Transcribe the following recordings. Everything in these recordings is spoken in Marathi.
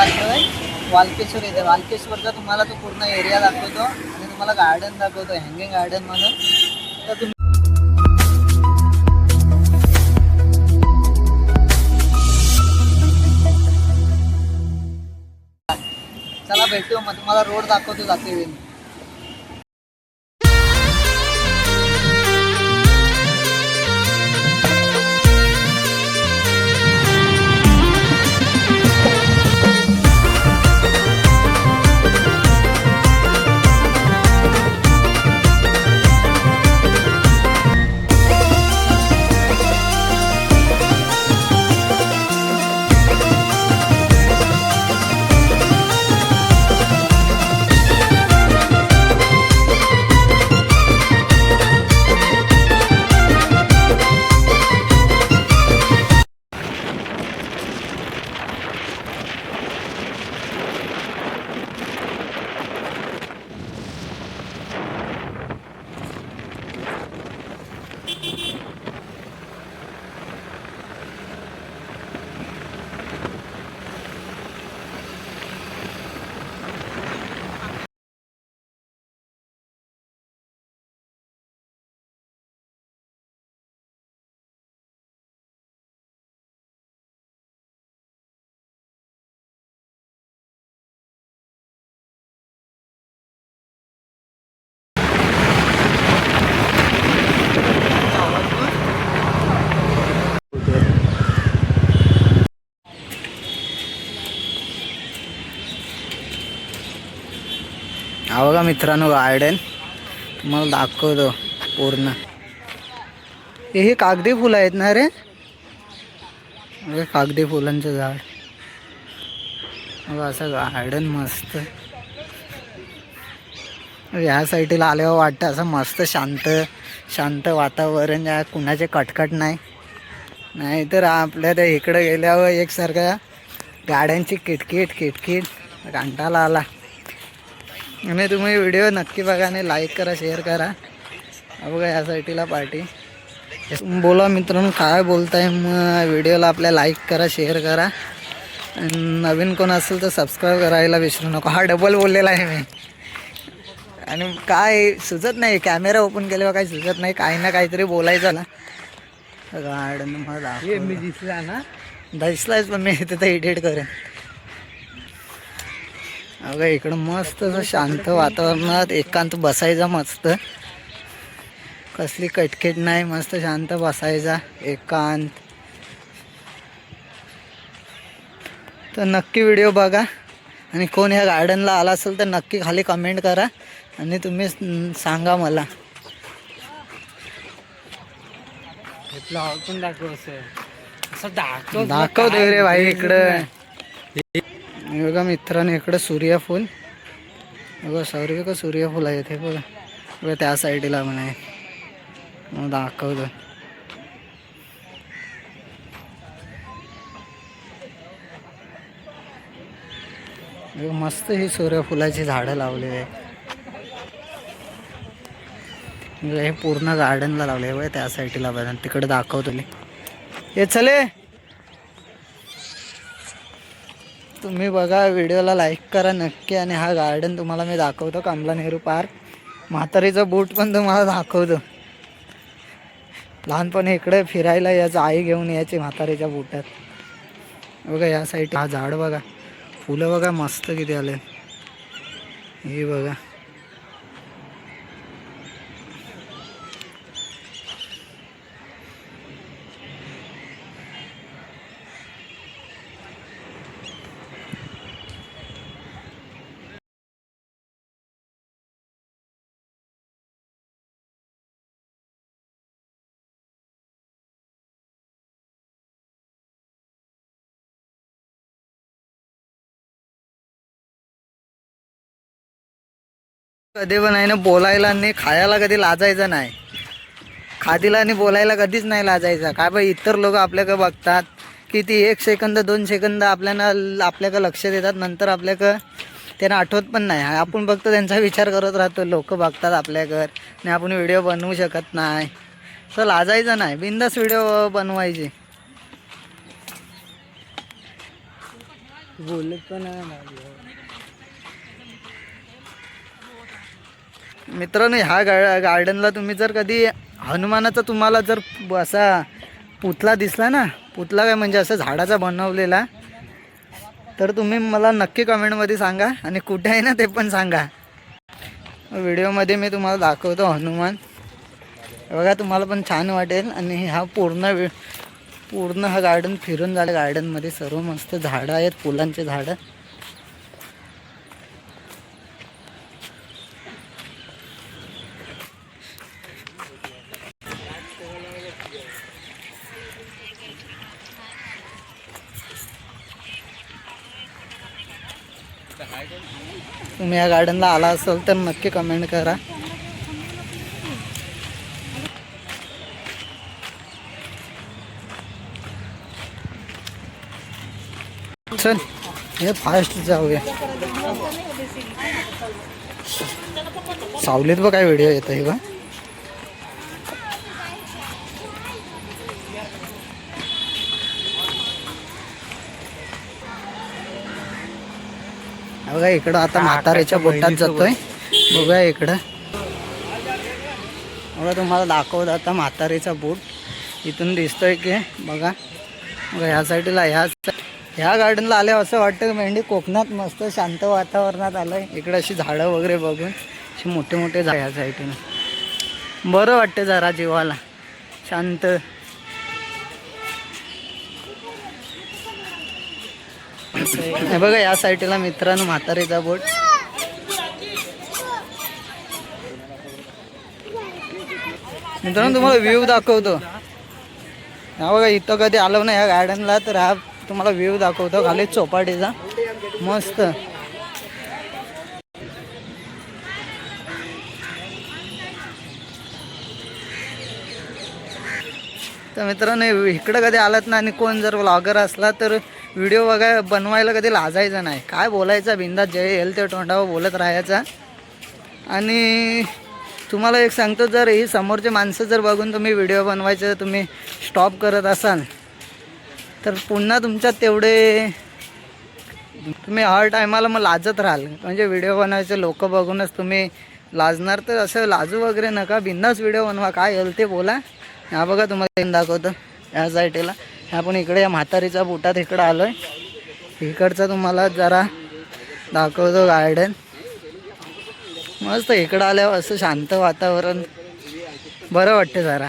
चाललोय वालकेश्वर येते. वालकेश्वरचा तुम्हाला तो पूर्ण एरिया दाखवतो आणि तुम्हाला गार्डन दाखवतो, हँगिंग गार्डन म्हणून. तर तुम्ही चला भेटू, मग तुम्हाला रोड दाखवतो जाते वेळी. हा बघा मित्रांनो गार्डन तुम्हाला दाखवतो पूर्ण. हे कागदी फुलं आहेत ना रे, कागदी फुलांचं झाड. बघा असं गार्डन मस्त. ह्या साईडला आल्यावर वाटतं असं मस्त शांत शांत वातावरण, या कुणाचे कटकट नाही. नाहीतर आपल्या त्या इकडं गेल्यावर एकसारखा गाड्यांची किटकिट किटकिट कंटाळा आला. आणि तुम्ही व्हिडिओ नक्की बघा आणि लाईक करा, शेअर करा. बघा या साईडला पार्टी. बोला मित्रांनो काय बोलताय. मग व्हिडिओला आपल्या लाईक करा, शेअर करा. नवीन कोण असेल तर सबस्क्राईब करायला विसरू नको. हा डबल बोललेला आहे मी. आणि काय सुचत नाही, कॅमेरा ओपन केल्यावर काही सुचत नाही, काही ना काहीतरी बोलायचं ना. गार्डन मला मी दिसला ना, दिसलाच पण मी तिथं एडिट करेन. अगं इकडं मस्त शांत वातावरणात एकांत बसायचा मस्त. कसली कटकेट नाही, मस्त शांत बसायचा एकांत. तर नक्की व्हिडिओ बघा. आणि कोण ह्या गार्डनला आला असेल तर नक्की खाली कमेंट करा आणि तुम्ही सांगा मला. पण दाखवतो रे भाई इकडं. बघा मित्रांनो इकडं सूर्यफूल. बघा सूर्यफूल आहे ते बघा. बघा त्या साईडला पण आहे, मग दाखवतो. मस्त ही सूर्यफुलाची झाडं लावलेली आहे. हे पूर्ण गार्डनला लावले बघा त्या साईडला बघा. तिकडे दाखवतो मी. हे चले तुम्ही बघा, व्हिडिओला लाईक करा नक्की. आणि हा गार्डन तुम्हाला मी दाखवतो, कमला नेहरू पार्क. म्हातारीचा बूट पण तुम्हाला दाखवतो. लहानपणी इकडे फिरायला यायचं, आई घेऊन यायची म्हातारीच्या बुटात. बघा या साईड हा झाड बघा, फुलं बघा मस्त किती आले. हे बघा कधी पण आहे ना, बोलायला आणि खायला कधी लाजायचं नाही. खादीला आणि बोलायला कधीच नाही लाजायचं. काय बाई इतर लोक आपल्याकडे बघतात की ती 1 सेकंद 2 सेकंद आपल्याकडे लक्ष देतात, नंतर आपल्याकडं त्यांना आठवत पण नाही. आपण फक्त त्यांचा विचार करत राहतो. लोक बघतात आपल्याकडे आणि आपण व्हिडिओ बनवू शकत नाही. तर लाजायचं नाही, बिंदास व्हिडिओ बनवायचे. बोलत पण मित्रांनो, ह्या गार्डनला तुम्ही जर कधी हनुमानाचा तुम्हाला जर असा पुतळा दिसला ना, पुतळा काय म्हणजे असं झाडाचा बनवलेला, तर तुम्ही मला नक्की कमेंटमध्ये सांगा आणि कुठे आहे ना ते पण सांगा. व्हिडिओमध्ये मी तुम्हाला दाखवतो हनुमान. बघा, तुम्हाला पण छान वाटेल. आणि हा पूर्ण हा गार्डन फिरून झालं. गार्डनमध्ये सर्व मस्त झाडं आहेत, फुलांचे झाडं. तुम्ही या गार्डनला आला असाल तर नक्की कमेंट करा. चल हे फास्ट जाऊया. सावलीत बघ काय व्हिडिओ येत आहे बा. बघा इकडं आता म्हाताऱ्याच्या बोटात जातोय. बघा इकडं, बघा तुम्हाला दाखवत आता म्हातारीचा बोट इथून दिसतोय की. बघा बघा ह्या साईडला ह्या गार्डनला आल्यावर असं वाटतं मेंढी कोकणात मस्त शांत वातावरणात आलंय. इकडे अशी झाडं वगैरे बघून अशी मोठे मोठे झाड ह्या साईडनं बरं वाटतं जरा जीवाला शांत. हे बघा या साईडला मित्रांनो म्हातारीचा बोट. मित्रांनो तुम्हाला व्ह्यू दाखवतो. हा बघा, इथं कधी आलो ना ह्या गार्डनला तर हा तुम्हाला व्ह्यू दाखवतो खाली चौपाटीचा मस्त. तर मित्रांनो इकडं कधी आलात ना आणि कोण जर व्लॉगर असला तर व्हिडिओ बनवायला कधी लाजायचं नाही. काय बोलायचं बिंदास जे येईल ते तोंडावर बोलत राहायचा. आणि तुम्हाला एक सांगतो, जर ही समोरचे माणसं जर बघून तुम्ही व्हिडिओ बनवायचं तुम्ही स्टॉप करत असाल तर पुन्हा तुमच्यात तेवढे तुम्ही हर टायमाला मग लाजत राहाल. म्हणजे व्हिडिओ बनवायचे लोक बघूनच तुम्ही लाजणार. तर असं लाजू वगैरे नका, बिंदास व्हिडिओ बनवा, काय येईल ते बोला. हा बघा तुम्हाला दाखवतो ह्या साईडला. ह्या पण इकडे या म्हातारीच्या बोटात इकडं आलो आहे. इकडचं तुम्हाला जरा दाखवतो गार्डन मस्त. इकडं आल्यावर असं शांत वातावरण बरं वाटतं जरा.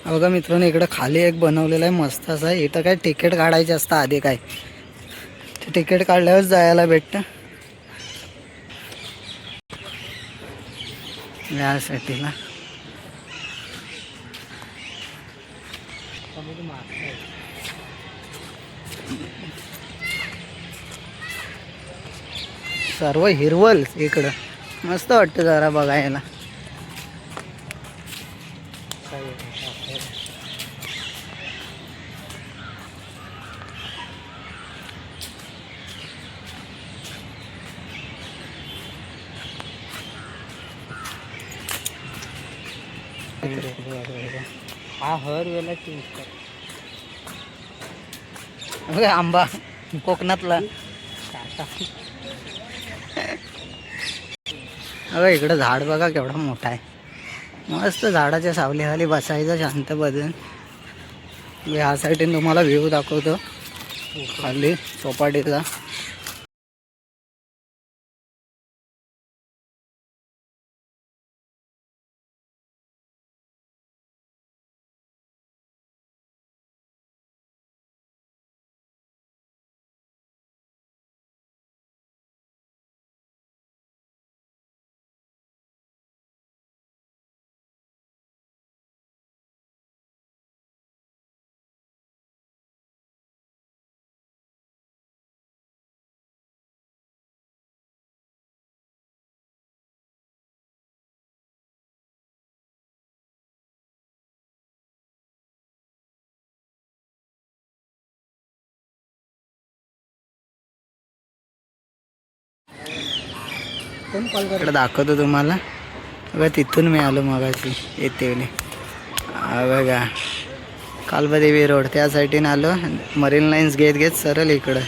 बघा मित्रांनो इकडं खाली एक बनवलेलं आहे मस्त असं. इथं काय तिकीट काढायचं असतं आधी, काय ते तिकीट काढल्यावर जायला भेटतं यासाठीला. सर्व हिरवल इकडं मस्त वाटतं जरा बघायला. हा हर वेळेला आंबा कोकणातला. अगं इकडं झाड बघा केवढा मोठा आहे. मस्त झाडाच्या सावलीखाली बसायचं शांत बदन. ह्या साईडने तुम्हाला व्ह्यू दाखवतो खाली चौपाटीचा. इकडे दाखवतो तुम्हाला बघा. तिथून मी आलो मगाशी येते बघा कालबादेवी रोड त्या साईडीने आलो. मरीन लाईन्स घेत घेत सरळ इकडं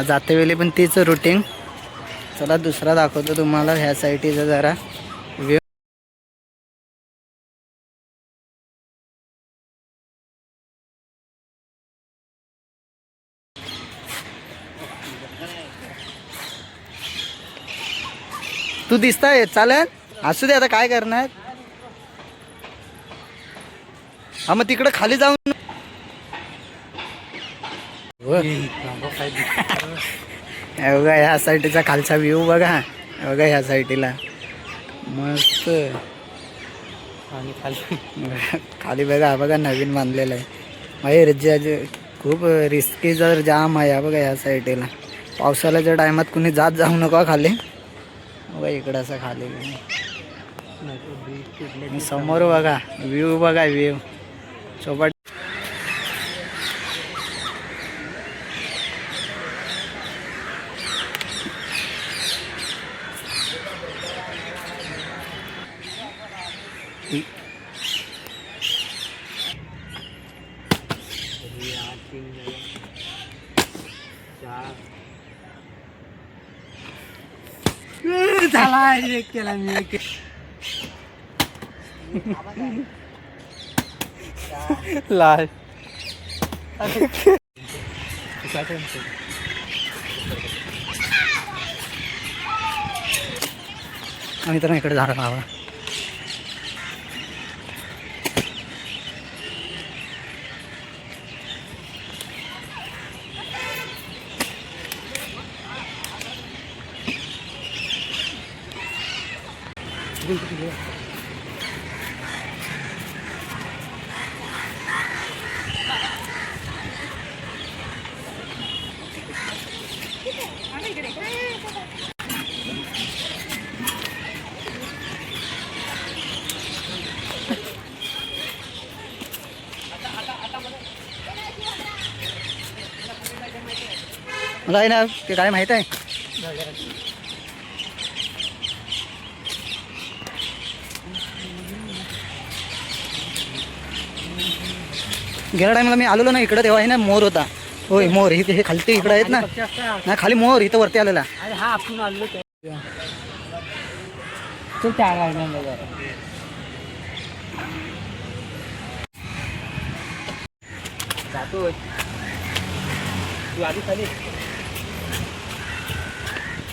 जाते वेळी पण तीच रुटीन. चला दुसरा दाखवतो तुम्हाला ह्या साईडीचा जरा व्ह्यू. तू दिसताय चालेल असू दे आता काय करणार. हा मग तिकडं खाली जाऊन बघा ह्या साईडचा खालचा व्ह्यू बघा. बघा ह्या साईडला मस्त. आणि खाली बघा बघा नवीन बांधलेलं आहे. बाहेर खूप रिस्की जर जाम आहे बघा ह्या साईडला. पावसाळ्याच्या टायमात कुणी जाऊ नका खाली. बघा इकडं असं खाली समोर बघा व्ह्यू बघा व्ह्यू चौपाटी. झाला एक केला मी लाल आम्ही तर इकडे झाडं लावा. मला आहे ना ते काय माहित आहे. गेल्या टायमाला मी आलेलो ना इकडं तेव्हा आहे ना मोर होता. होय मोर इथे हे खालती इकडे आहेत ना. नाही खाली मोर इथं वरती आलेला. अरे हा आपण आलो तो त्या गाडीला जातो. तू आधी खाली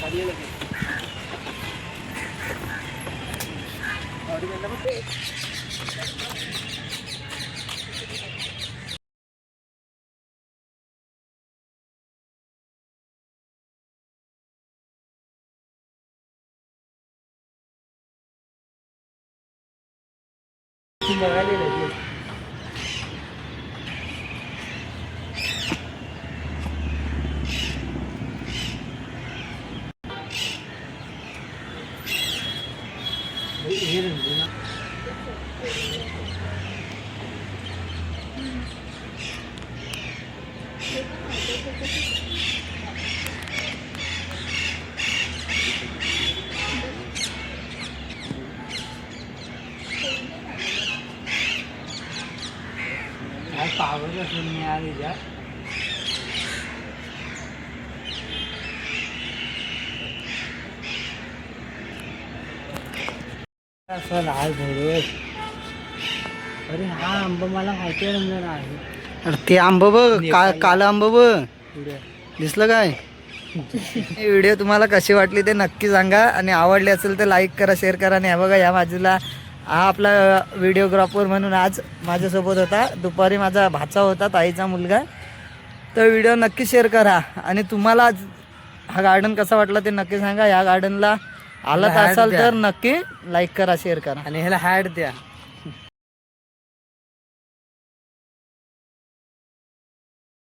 खाली पावर असून मिळाली जा. असं लाल भडक. अरे हा आंबा मला माहिती रंजन आहे. अरे ते आंब बघ काला आंब बघ दिसलं काय. व्हिडिओ तुम्हाला कशी वाटली ते नक्की सांगा. आणि आवडली असेल तर लाईक करा शेअर करा. आणि बघा या बाजूला हा आपला व्हिडिओग्राफर म्हणून आज माझ्यासोबत होता. दुपारी माझा भाचा होता ताईचा मुलगा. तर व्हिडिओ नक्की शेअर करा. आणि तुम्हाला हा गार्डन कसा वाटला ते नक्की सांगा. या गार्डनला आलात असाल तर नक्की लाईक करा शेअर करा आणि ह्याला हॅड द्या.